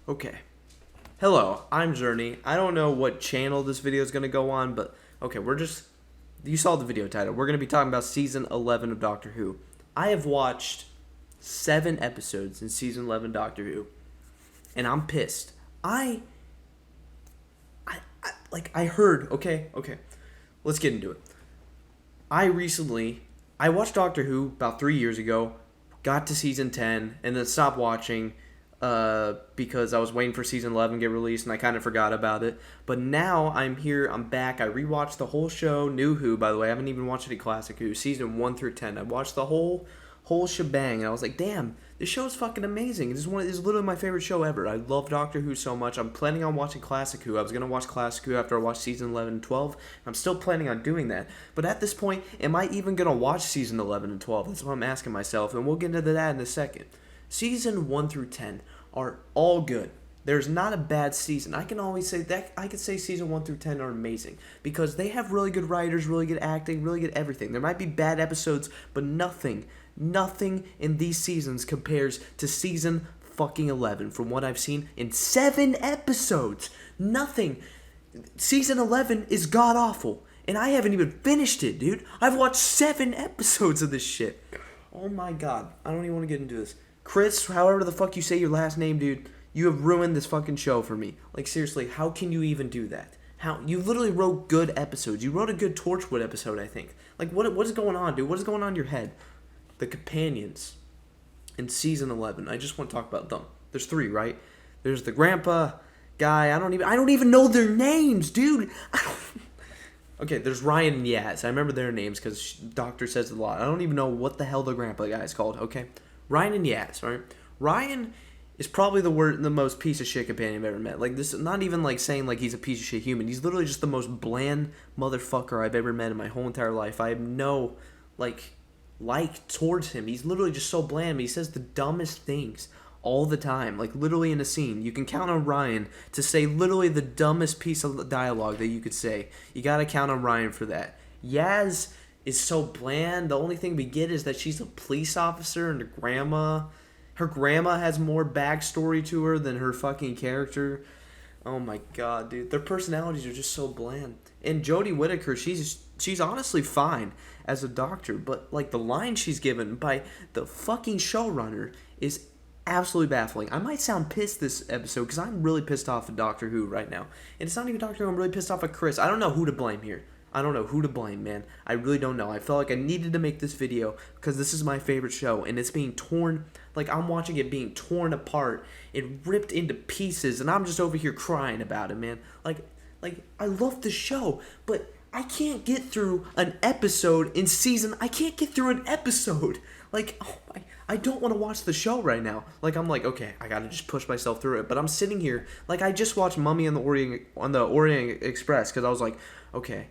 Okay. Hello, I'm Journey. I don't know what channel this video is going to go on, but okay, you saw the video title. We're going to be talking about season 11 of Doctor Who. I have watched 7 episodes in season 11 Doctor Who, and I'm pissed. I heard, okay. Let's get into it. I watched Doctor Who about 3 years ago, got to season 10, and then stopped watching because I was waiting for season 11 to get released and I kind of forgot about it. But now I'm here, I'm back. I rewatched the whole show, New Who, by the way. I haven't even watched any Classic Who, season 1 through 10. I watched the whole shebang and I was like, damn, this show is fucking amazing. This is literally my favorite show ever. I love Doctor Who so much. I'm planning on watching Classic Who. I was going to watch Classic Who after I watched season 11 and 12. I'm still planning on doing that. But at this point, am I even going to watch season 11 and 12? That's what I'm asking myself, and we'll get into that in a second. Season 1 through 10 are all good. There's not a bad season. I could say season 1 through 10 are amazing because they have really good writers, really good acting, really good everything. There might be bad episodes, but nothing in these seasons compares to season fucking 11 from what I've seen in 7 episodes. Nothing. Season 11 is god awful, and I haven't even finished it, dude. I've watched 7 episodes of this shit. Oh my god. I don't even want to get into this. Chris, however the fuck you say your last name, dude, you have ruined this fucking show for me. Like, seriously, how can you even do that? How? You literally wrote good episodes. You wrote a good Torchwood episode, I think. Like, what is going on, dude? What is going on in your head? The companions in season 11. I just want to talk about them. There's 3, right? There's the grandpa guy. I don't even know their names, dude. Okay, there's Ryan and Yaz. I remember their names because Doctor says it a lot. I don't even know what the hell the grandpa guy is called, okay? Ryan and Yaz, right? Ryan is probably the most piece of shit companion I've ever met. Like, this is not even like saying like he's a piece of shit human. He's literally just the most bland motherfucker I've ever met in my whole entire life. I have no like towards him. He's literally just so bland. He says the dumbest things all the time. Like, literally in a scene. You can count on Ryan to say literally the dumbest piece of dialogue that you could say. You gotta count on Ryan for that. Yaz is so bland. The only thing we get is that she's a police officer and her grandma has more backstory to her than her fucking character. Oh my god, dude. Their personalities are just so bland. And Jodie Whittaker, she's honestly fine as a doctor, but like the line she's given by the fucking showrunner is absolutely baffling. I might sound pissed this episode because I'm really pissed off at Doctor Who right now. And it's not even Doctor Who, I'm really pissed off at Chris. I don't know who to blame here. I don't know who to blame, man. I really don't know. I felt like I needed to make this video because this is my favorite show and it's being torn, like I'm watching it being torn apart and ripped into pieces and I'm just over here crying about it, man. Like I love the show, but I can't get through an episode in season. I can't get through an episode. Like, oh my, I don't want to watch the show right now. Like, I'm like, okay, I gotta just push myself through it. But I'm sitting here, like, I just watched Mummy on the Orient Express because I was like, okay,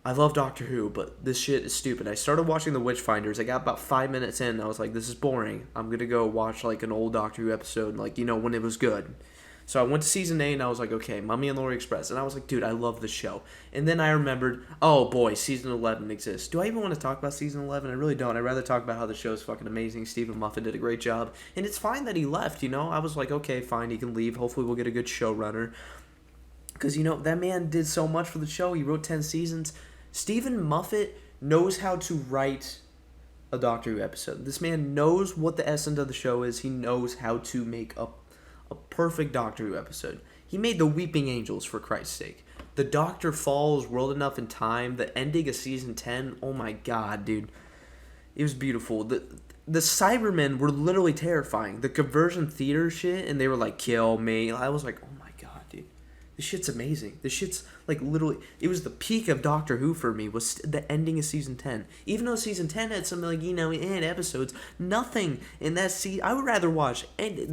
I love Doctor Who, but this shit is stupid. I started watching The Witchfinders. I got about 5 minutes in, and I was like, this is boring. I'm gonna go watch like an old Doctor Who episode, like, you know, when it was good. So I went to season 8 and I was like, okay, Mummy and the Orient Express. And I was like, dude, I love this show. And then I remembered, oh boy, season 11 exists. Do I even want to talk about season 11? I really don't. I'd rather talk about how the show is fucking amazing. Stephen Moffat did a great job. And it's fine that he left, you know? I was like, okay, fine, he can leave. Hopefully we'll get a good showrunner. Because, you know, that man did so much for the show. He wrote 10 seasons. Stephen Moffat knows how to write a Doctor Who episode. This man knows what the essence of the show is. He knows how to make a perfect Doctor Who episode. He made the Weeping Angels, for Christ's sake. The Doctor Falls, World Enough in Time, the ending of season 10. Oh my god, dude. It was beautiful. The Cybermen were literally terrifying. The conversion theater shit, and they were like, kill me. I was like, oh my god, dude. This shit's amazing. This shit's like literally, it was the peak of Doctor Who for me, was the ending of season 10. Even though season 10 had some like, you know, episodes, nothing in that season. I would rather watch any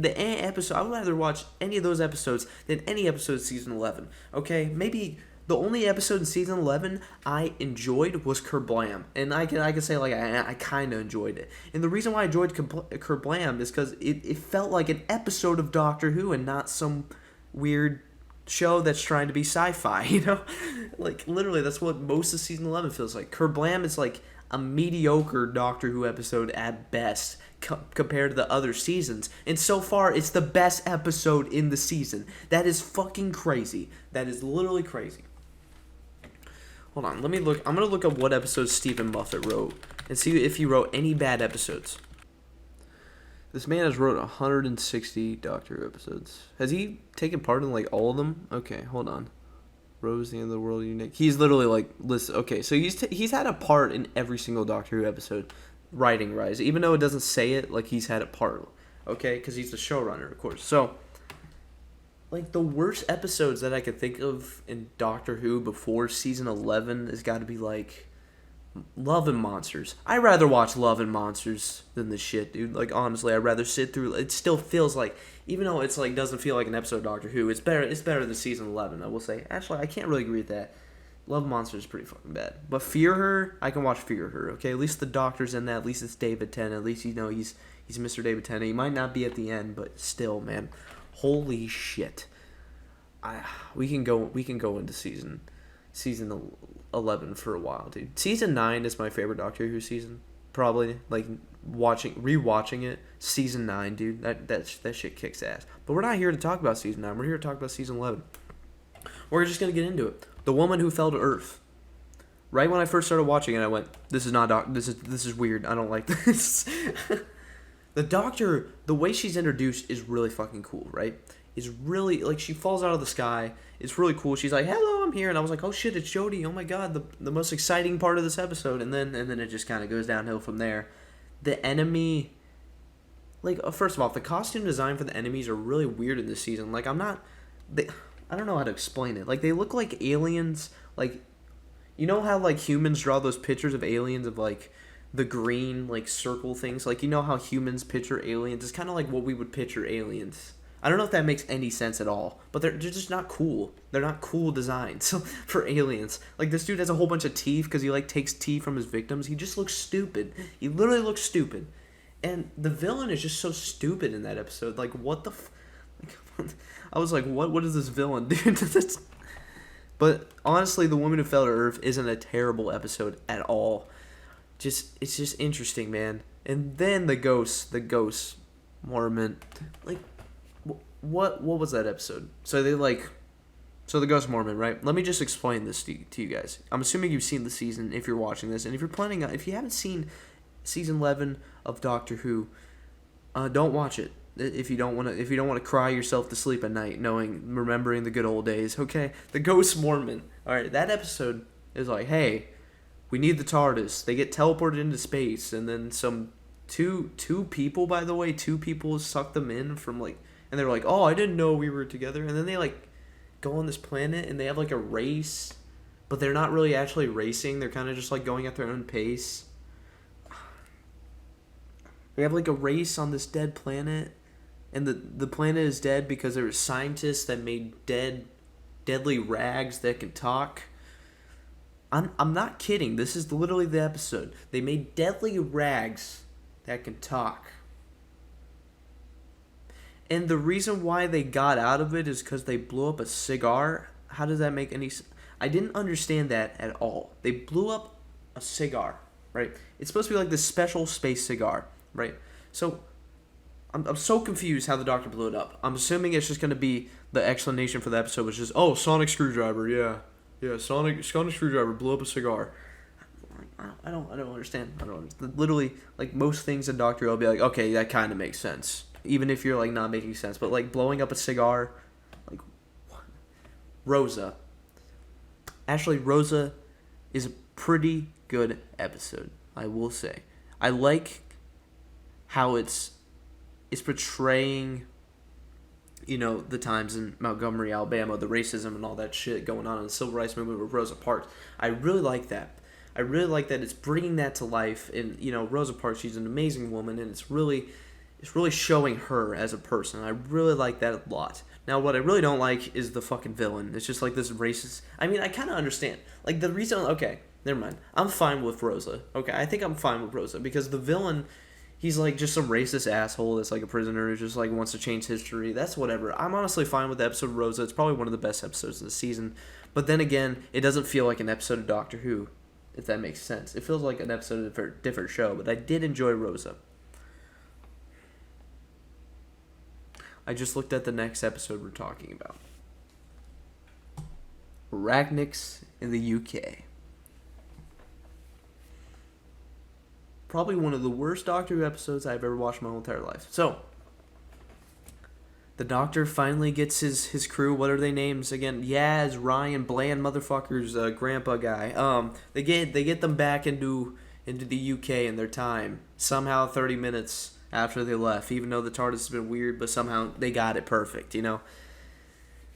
of those episodes than any episode of season 11. Okay, maybe the only episode in season 11 I enjoyed was Kerblam, and I can say like I kind of enjoyed it. And the reason why I enjoyed Kerblam is because it felt like an episode of Doctor Who and not some weird show that's trying to be sci-fi, you know? Like, literally, that's what most of season 11 feels like. Kerblam is like a mediocre Doctor Who episode at best compared to the other seasons. And so far, it's the best episode in the season. That is fucking crazy. That is literally crazy. Hold on, let me look. I'm going to look up what episodes Stephen Moffat wrote and see if he wrote any bad episodes. This man has wrote 160 Doctor Who episodes. Has he taken part in, like, all of them? Okay, hold on. Rose, the End of the World, Unique. He's literally, like, list. Okay, so he's had a part in every single Doctor Who episode, writing Rise. Even though it doesn't say it, like, he's had a part. Okay, because he's the showrunner, of course. So, like, the worst episodes that I could think of in Doctor Who before season 11 has got to be, like, Love and Monsters. I'd rather watch Love and Monsters than this shit, dude. Like, honestly, I'd rather sit through. It still feels like, even though it's like doesn't feel like an episode of Doctor Who, it's better. It's better than season 11. I will say. Actually, I can't really agree with that. Love and Monsters is pretty fucking bad. But Fear Her, I can watch Fear Her. Okay, at least the Doctor's in that. At least it's David Tennant. At least he's Mr. David Tennant. He might not be at the end, but still, man, holy shit. We can go into season 11 for a while, dude. Season 9 is my favorite Doctor Who season. Probably, like, rewatching it. Season 9, dude. That shit kicks ass. But we're not here to talk about season 9. We're here to talk about season 11. We're just gonna get into it. The Woman Who Fell to Earth. Right when I first started watching it, I went, "This is weird. I don't like this." The Doctor, the way she's introduced is really fucking cool, right? Is really, like, she falls out of the sky. It's really cool. She's like, "Hello, I'm here," and I was like, "Oh shit, it's Jodie! Oh my god, the most exciting part of this episode." And then it just kind of goes downhill from there. The enemy, like, first of all, the costume design for the enemies are really weird in this season. Like, I don't know how to explain it. Like, they look like aliens. Like, you know how, like, humans draw those pictures of aliens of, like, the green, like, circle things? Like, you know how humans picture aliens? It's kind of like what we would picture aliens. I don't know if that makes any sense at all, but they're just not cool. They're not cool designs for aliens. Like, this dude has a whole bunch of teeth because he, like, takes tea from his victims. He just looks stupid. He literally looks stupid. And the villain is just so stupid in that episode. Like, what the I was like, what is this villain, dude? But honestly, The Woman Who Fell to Earth isn't a terrible episode at all. It's just interesting, man. And then the ghost Mormon, like, what was that episode? So the Ghost Mormon, right? Let me just explain this to you guys. I'm assuming you've seen the season if you're watching this, and if you haven't seen season 11 of Doctor Who, don't watch it. If you don't want to cry yourself to sleep at night, remembering the good old days. Okay, the Ghost Mormon. All right, that episode is like, hey, we need the TARDIS. They get teleported into space, and then two people suck them in from, like. And they're like, "Oh, I didn't know we were together." And then they, like, go on this planet and they have, like, a race, but they're not really actually racing. They're kind of just, like, going at their own pace. They have, like, a race on this dead planet, and the planet is dead because there were scientists that made deadly rags that can talk. I'm not kidding. This is literally the episode. They made deadly rags that can talk. And the reason why they got out of it is because they blew up a cigar. How does that make any sense? I didn't understand that at all. They blew up a cigar, right? It's supposed to be like this special space cigar, right? So I'm so confused how the Doctor blew it up. I'm assuming it's just going to be the explanation for the episode was just, "Oh, sonic screwdriver, yeah, sonic screwdriver blew up a cigar." I don't understand. I don't understand. Literally, like, most things in Doctor Who, I'll be like, okay, that kind of makes sense. Even if you're, like, not making sense. But, like, blowing up a cigar, like, what? Rosa. Actually, Rosa is a pretty good episode, I will say. I like how it's portraying, you know, the times in Montgomery, Alabama, the racism and all that shit going on in the Civil Rights Movement with Rosa Parks. I really like that. I really like that it's bringing that to life. And, you know, Rosa Parks, she's an amazing woman, and it's really showing her as a person. I really like that a lot. Now, what I really don't like is the fucking villain. It's just like this racist. I mean, I kind of understand. Like, the reason. Okay, never mind. I'm fine with Rosa. Okay, I think I'm fine with Rosa because the villain, he's like just some racist asshole that's like a prisoner who just like wants to change history. That's whatever. I'm honestly fine with the episode of Rosa. It's probably one of the best episodes of the season. But then again, it doesn't feel like an episode of Doctor Who, if that makes sense. It feels like an episode of a different show. But I did enjoy Rosa. I just looked at the next episode we're talking about. Arachnids in the UK. Probably one of the worst Doctor Who episodes I've ever watched in my whole entire life. So, the Doctor finally gets his crew. What are their names again? Yaz, Ryan, Bland, motherfuckers, grandpa guy. They get them back into the UK in their time. Somehow 30 minutes after they left, even though the TARDIS has been weird, but somehow they got it perfect, you know?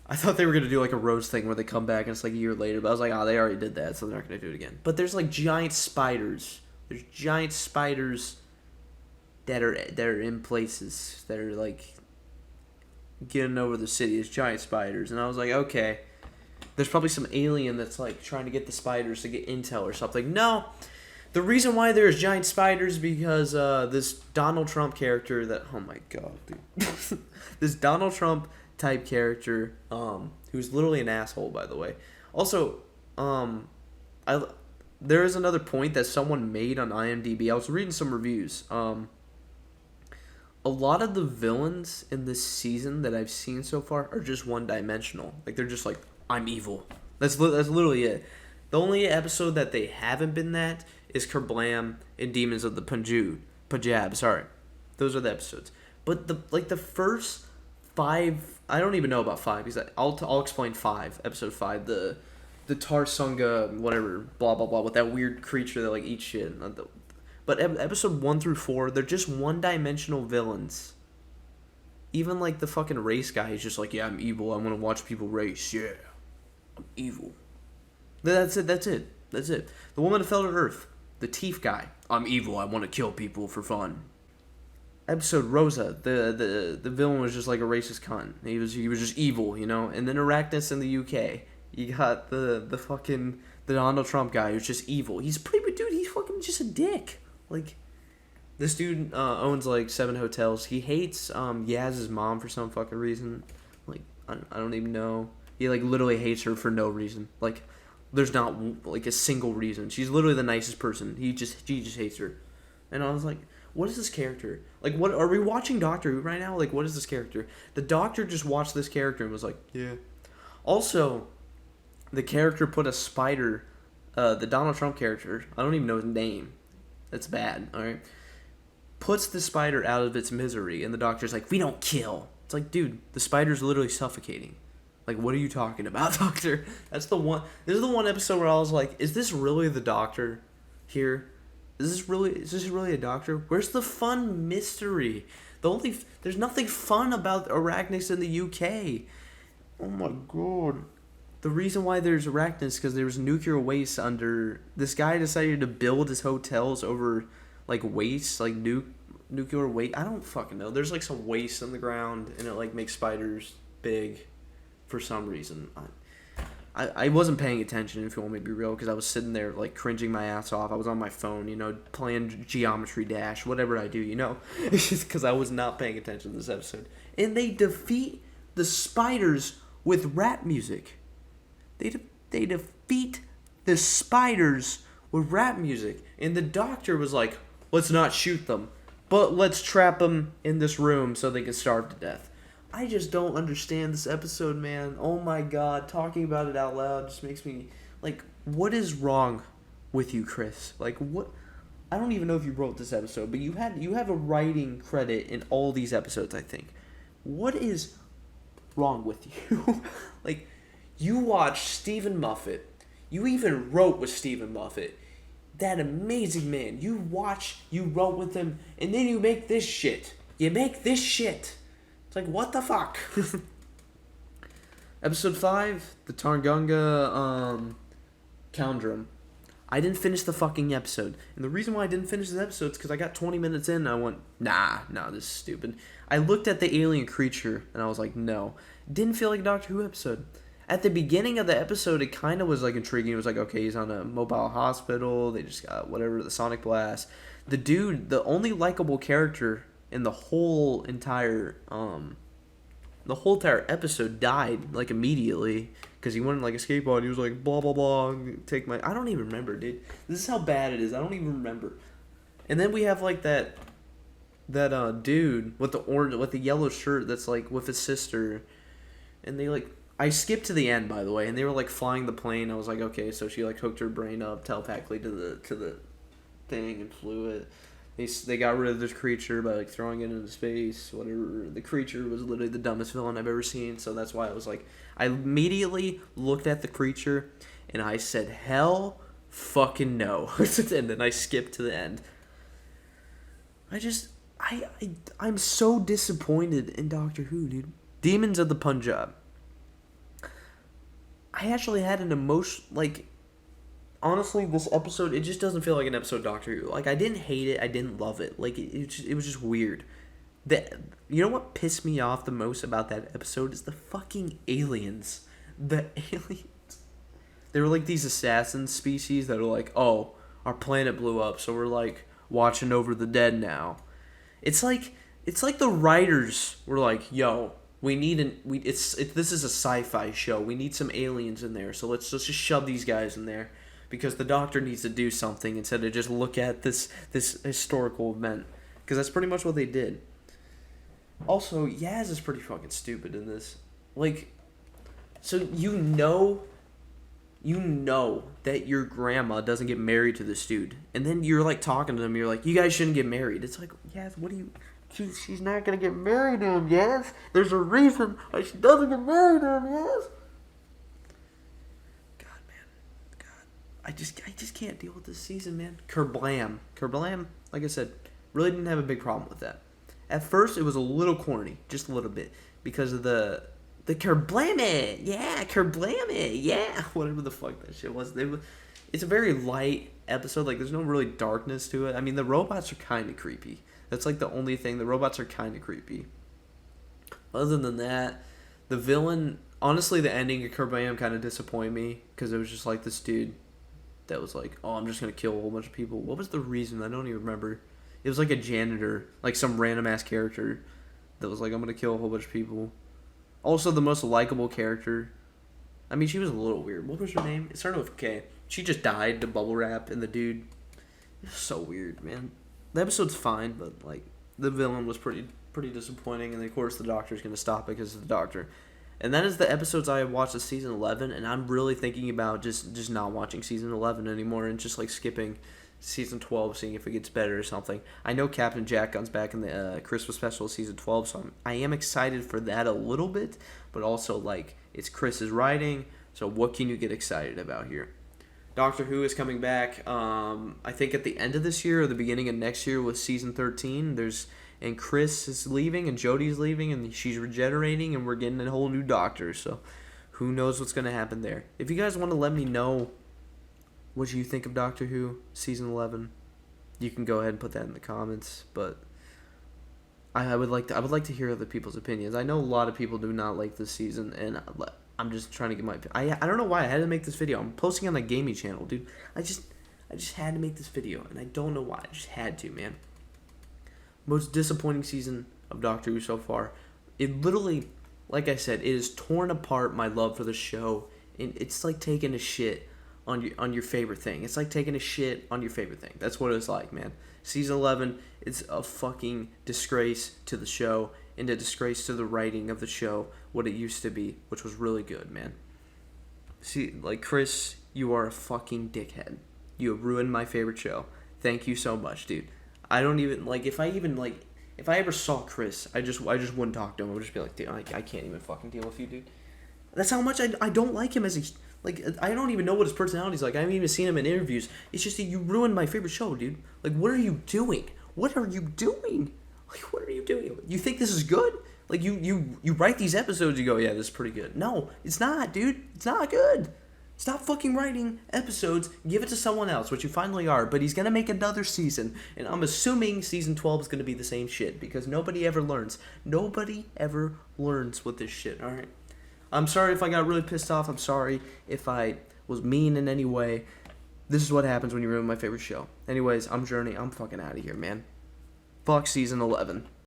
I thought they were going to do like a Rose thing where they come back and it's like a year later, but I was like, oh, they already did that, so they're not going to do it again. But there's like giant spiders. There's giant spiders that are in places that are like getting over the city. There's giant spiders. And I was like, okay, there's probably some alien that's like trying to get the spiders to get intel or something. No. The reason why there's giant spiders because this Donald Trump character that, oh my god, dude. This Donald Trump type character, who's literally an asshole, by the way. Also, there is another point that someone made on IMDb. I was reading some reviews. A lot of the villains in this season that I've seen so far are just one-dimensional. Like, they're just like, I'm evil. That's literally it. The only episode that they haven't been that is Kerblam and Demons of the Punjab, sorry. Those are the episodes. But the first 5, I don't even know about 5 because I'll explain 5, episode 5, the Tarsunga whatever blah blah blah with that weird creature that like eats shit. But episode 1 through 4, they're just one-dimensional villains. Even like the fucking race guy is just like, yeah, I'm evil. I'm gonna watch people race. Yeah, I'm evil. That's it. The woman that fell to Earth. The teeth guy. I'm evil. I want to kill people for fun. Episode Rosa. The villain was just like a racist cunt. He was just evil, you know. And then Arachnids in the UK. You got the fucking the Donald Trump guy who's just evil. He's pretty good dude. He's fucking just a dick. Like, this dude owns like 7 hotels. He hates Yaz's mom for some fucking reason. Like, I don't even know. He like literally hates her for no reason. Like, there's not like a single reason. She's literally the nicest person. He just hates her. And I was like, what is this character? Like, what are we watching Doctor Who right now? Like, what is this character? The Doctor just watched this character and was like, yeah. Also, the character put a spider, the Donald Trump character, I don't even know his name. That's bad, alright? Puts the spider out of its misery, and the Doctor's like, we don't kill. It's like, dude, the spider's literally suffocating. Like, what are you talking about, Doctor? This is the one episode where I was like, is this really the Doctor here? Is this really a Doctor? Where's the fun mystery? There's nothing fun about Arachnids in the UK. Oh my god. The reason why there's Arachnids is because there was nuclear waste under... This guy decided to build his hotels over, like, waste, like, nuclear waste. I don't fucking know. There's, like, some waste in the ground, and it, like, makes spiders big for some reason. I wasn't paying attention, if you want me to be real, because I was sitting there, like, cringing my ass off. I was on my phone, you know, playing Geometry Dash, whatever I do, you know? It's just because I was not paying attention to this episode. And they defeat the spiders with rap music. They defeat the spiders with rap music. And the Doctor was like, let's not shoot them, but let's trap them in this room so they can starve to death. I just don't understand this episode, man. Oh my god, talking about it out loud just makes me... Like, what is wrong with you, Chris? Like, what... I don't even know if you wrote this episode, but you have a writing credit in all these episodes, I think. What is wrong with you? Like... You watched Stephen Moffat. You even wrote with Stephen Moffat. That amazing man. You wrote with him, and then you make this shit. It's like, what the fuck? Episode 5, the Targunga, Conundrum. I didn't finish the fucking episode. And the reason why I didn't finish this episode is because I got 20 minutes in and I went, nah, this is stupid. I looked at the alien creature, and I was like, no. Didn't feel like a Doctor Who episode. At the beginning of the episode, it kind of was, like, intriguing. It was like, okay, he's on a mobile hospital. They just got whatever, the sonic blast. The dude, the only likable character in the whole entire episode died, like, immediately. Because he wanted, like, a skateboard. He was like, blah, blah, blah, take my... I don't even remember, dude. This is how bad it is. I don't even remember. And then we have, like, that that dude with the orange with the yellow shirt that's like with his sister, and they like I skipped to the end by the way, and they were like flying the plane. I was like, okay, so she like hooked her brain up telepathically to the thing and flew it. They got rid of this creature by like throwing it into space. Whatever. The creature was literally the dumbest villain I've ever seen. So that's why I was like, I immediately looked at the creature and I said, hell, fucking no, and then I skipped to the end. I'm so disappointed in Doctor Who, dude. Demons of the Punjab. I actually had an emotion like. Honestly, this episode, it just doesn't feel like an episode of Doctor Who. Like, I didn't hate it. I didn't love it. Like, it was just weird. You know what pissed me off the most about that episode is the fucking aliens. The aliens. They were like these assassin species that are like, oh, our planet blew up, so we're like watching over the dead now. It's like the writers were like, yo, this is a sci-fi show. We need some aliens in there, so let's just shove these guys in there. Because the Doctor needs to do something instead of just look at this historical event. Because that's pretty much what they did. Also, Yaz is pretty fucking stupid in this. Like, so you know that your grandma doesn't get married to this dude. And then you're like talking to them, you're like, you guys shouldn't get married. It's like, Yaz, what do you... She's not going to get married to him, Yaz. There's a reason why she doesn't get married to him, Yaz. I just can't deal with this season, man. Kerblam, like I said, really didn't have a big problem with that. At first, it was a little corny, just a little bit, because of the Kerblam yeah, whatever the fuck that shit was. It's a very light episode, like there's no really darkness to it. I mean, the robots are kind of creepy. That's like the only thing. The robots are kind of creepy. Other than that, the villain, honestly, the ending of Kerblam kind of disappointed me, because it was just like this dude that was like, oh, I'm just going to kill a whole bunch of people. What was the reason? I don't even remember. It was like a janitor, like some random-ass character that was like, I'm going to kill a whole bunch of people. Also, the most likable character. I mean, she was a little weird. What was her name? It started with K. She just died to bubble wrap, and the dude... It's so weird, man. The episode's fine, but, like, the villain was pretty disappointing, and of course the Doctor's going to stop it because of the Doctor. And that is the episodes I have watched of season 11, and I'm really thinking about just not watching season 11 anymore and just like skipping season 12, seeing if it gets better or something. I know Captain Jack comes back in the Christmas special of season 12, so I am excited for that a little bit, but also like it's Chris's writing, so what can you get excited about here? Doctor Who is coming back, I think at the end of this year or the beginning of next year with season 13. And Chris is leaving, and Jodie's leaving, and she's regenerating, and we're getting a whole new Doctor. So, who knows what's going to happen there? If you guys want to let me know what you think of Doctor Who season 11, you can go ahead and put that in the comments. But I would like to hear other people's opinions. I know a lot of people do not like this season, and I'm just trying to get my. I don't know why I had to make this video. I'm posting on the gaming channel, dude. I just had to make this video, and I don't know why. I just had to, man. Most disappointing season of Doctor Who so far. It literally, like I said, it has torn apart my love for the show. And it's like taking a shit on your favorite thing. It's like taking a shit on your favorite thing. That's what it's like, man. Season 11 is a fucking disgrace to the show and a disgrace to the writing of the show, what it used to be, which was really good, man. See, like, Chris, you are a fucking dickhead. You have ruined my favorite show. Thank you so much, dude. I don't even, like, if I ever saw Chris, I just wouldn't talk to him. I would just be like, dude, I can't even fucking deal with you, dude. That's how much I don't like him as a, like, I don't even know what his personality's like. I haven't even seen him in interviews. It's just that you ruined my favorite show, dude. Like, what are you doing? What are you doing? Like, what are you doing? You think this is good? Like, you write these episodes, you go, yeah, this is pretty good. No, it's not, dude. It's not good. Stop fucking writing episodes. Give it to someone else, which you finally are. But he's going to make another season. And I'm assuming season 12 is going to be the same shit. Because nobody ever learns. Nobody ever learns with this shit, alright? I'm sorry if I got really pissed off. I'm sorry if I was mean in any way. This is what happens when you ruin my favorite show. Anyways, I'm Journey. I'm fucking out of here, man. Fuck season 11.